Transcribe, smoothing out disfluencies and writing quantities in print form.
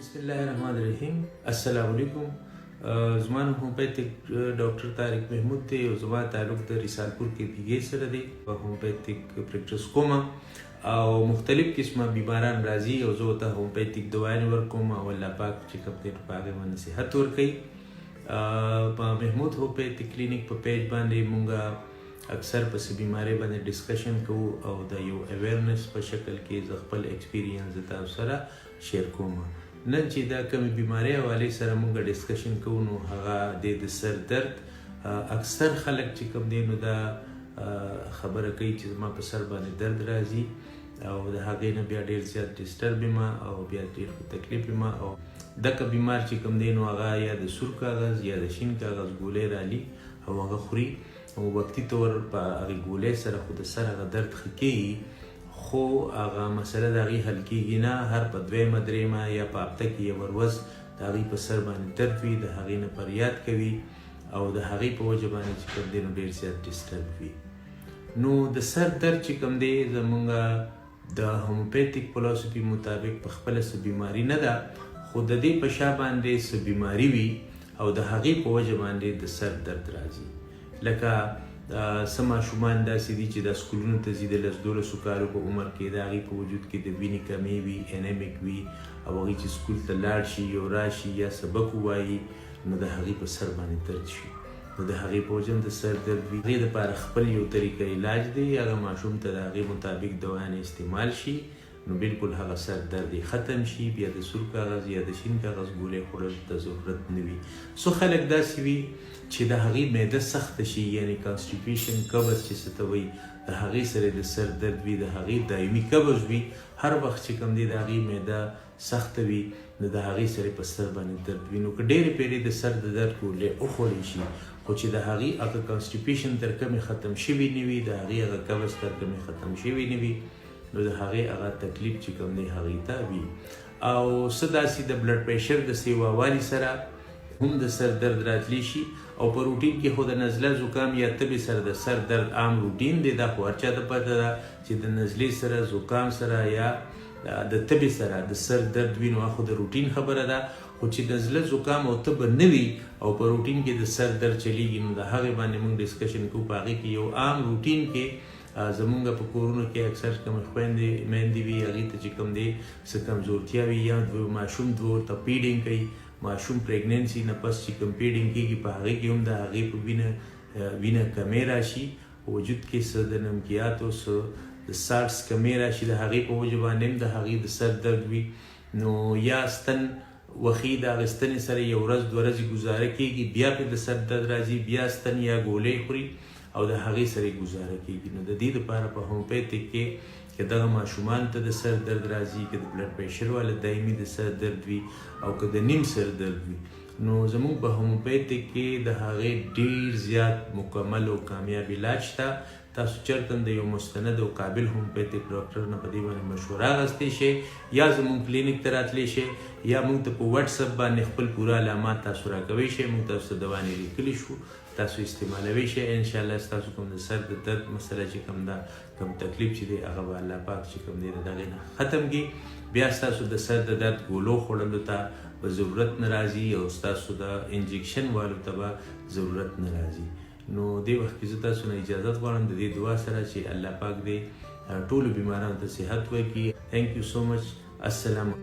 بسم الله الرحمن الرحیم. السلام علیکم. زما نوم هومیوپیتیک ډاکټر طارق محمود دی او زما تعلق د رسالپور کې پیګې سره دی. هومیوپیتیک پریکټس کوم او مختلف قسمه بیماران راځي او زه ورته هومیوپیتیک دوايانې ورکوم او الله پاک چې کوم دی په هغې باندې صحت ورکوي. په محمود هومیوپیتیک کلینیک په پیج باندې مونږ اکثر په څه بیمارۍ باندې ډسکشن کوو او د یو اویرنس په شکل کې زه خپل ایکسپیرینس د تاسو سره شیر کوم. نن چې دا کومې بیمارۍ حوالې سره مونږ ډسکشن کوو نو هغه د سر درد. اکثر خلک چې کوم دی نو دا خبره کوي چې زما په سر باندې درد راځي او د هغې نه بیا ډېر زیات ډسټرب یم او بیا ډېر په تکلیف یم او دغه بیمار چې کوم دی نو هغه یا د سور کاغذ یا د شین کاغذ ګولۍ رالي او هغه خوري او وقتي طور په هغې ګولۍ سره خو د سر هغه درد ښه کېږي خو هغه مسله د هغې حل کېږي نه. هر په دویمه درېیمه یا په هفته کې یو ورځ د هغې په سر باندې درد وي، د هغې نه فریاد کوي او د هغې په وجه باندې چې کوم دی نو ډېر زیات ډسټرب وي. نو د سر درد چې کوم دی زمونږ د هومیوپیتیک فلسفي مطابق په خپله څه بیماري نه ده خو د دې په شا باندې څه بیماري وي او د هغې په وجه باندې د سر درد راځي. لکه څه ماشومان داسې دي چې دا سکولونو ته ځي د 10-12 کالو په عمر کې د هغې په وجود کې د وینې کمې وي، انیمیک وي او هغوی چې سکول ته لاړ شي یو راشي یا سبق ووایي نو د هغې په سر باندې درد شي نو د هغې په وجه د سر درد وي. هغې دپاره خپل یو طریقه علاج دی، هغه ماشوم ته د هغې مطابق دوايانې استعمال شي نو بالکل هغه سر درد ختم شي. بیا د سور کاغذ یا د شین کاغذ ګولۍ خوړل د ضرورت نه وي. څو خلک داسې وي چې د هغې معده سخته شي یعنی کانسټیپیشن قبض چې څه ته وایي د هغې سره د سر درد وي، د هغې دایمي قبض وي، هر وخت چې کوم دی د هغې معده سخته وي نو د هغې سره په سر باندې درد وي. نو که ډېرې پیرې د سر د درد ګولۍ وخوړی شي خو چې د هغې هغه کانسټیپیشن تر کومې ختم شوي نه وي، د هغې هغه قبض تر کومې ختم شوي نه وي نو د هغې هغه تکلیف چې کوم دی هغې ته وي. او څه داسې د بلډ پریشر د سیووالي سره هم د سر درد راتلی شي او په روټین کې خو د نزله زکام یا تبې سره د سر درد عام روټین دی. دا خو هر چا ته پته ده چې د نزلې سره زکام سره یا د تبې سره د سر درد وي نو خو د روټین خبره ده. خو چې نزله زکام او تبه نه وي او په روټین کې د سر درد چلیږي نو د هغې باندې موږ ډسکشن کوو. په هغې کې یو عام روټین کې زمونږ په کورونو کې اکثر کومې خویندې میندې وي هغې ته چې کوم دی څه کمزورتیا وي یا ماشوم ورته پیډینګ کوي، ماشوم پریګننسي نه پس چې کوم پیډینګ کېږي په هغې کې هم د هغې په وینه کمې راشي، په وجود کې څه د نمکیاتو څه د سالټس کمې راشي، د هغې په وجه باندې هم د هغې د سر درد وي. نو یا ستن وخی د هغې ستنې سره یو ورځ 2 ورځې ګزاره کېږي بیا پرې د سر درد راځي، بیا ستن یا ګولۍ خوري او د هغې سره ګزاره کېږي. نو د دې دپاره په هومیوپیتیک کې که دغه ماشومان ته د سر درد راځي، که د بلډ پریشر والا دایمي د سر درد وي او که د نیم سر درد وي نو زموږ په هومیوپیتیک کې د هغې ډېر زیات مکمل او کامیاب علاج شته. تاسو چېرته د یو مستند او قابل هومیوپیتیک ډاکټر نه په دې باندې مشوره اخیستی شئ یا زموږ کلینیک ته راتلی شئ یا موږ ته په وټساپ باندې خپل پوره علامات تاسو راکوی شئ. موږ تاسو ته دواګانې لیکلی شو، تاسو استعمالوی شئ. انشاءالله ستاسو کوم د سر د درد مسله چې کوم ده کوم تکلیف چې دی هغه به الله پاک چې کوم دی د دغې نه ختم کړي. بیا ستاسو د سر د درد ګولو خوړلو ته به ضرورت نه راځي او ستاسو د انجکشن والو ته به ضرورت نه راځي. نو دې وخت کې زه تاسو نه اجازت غواړم د دې دعا سره چې الله پاک دې ټولو بیمارانو ته صحت ورکړي. تھینک یو سو مچ. السلام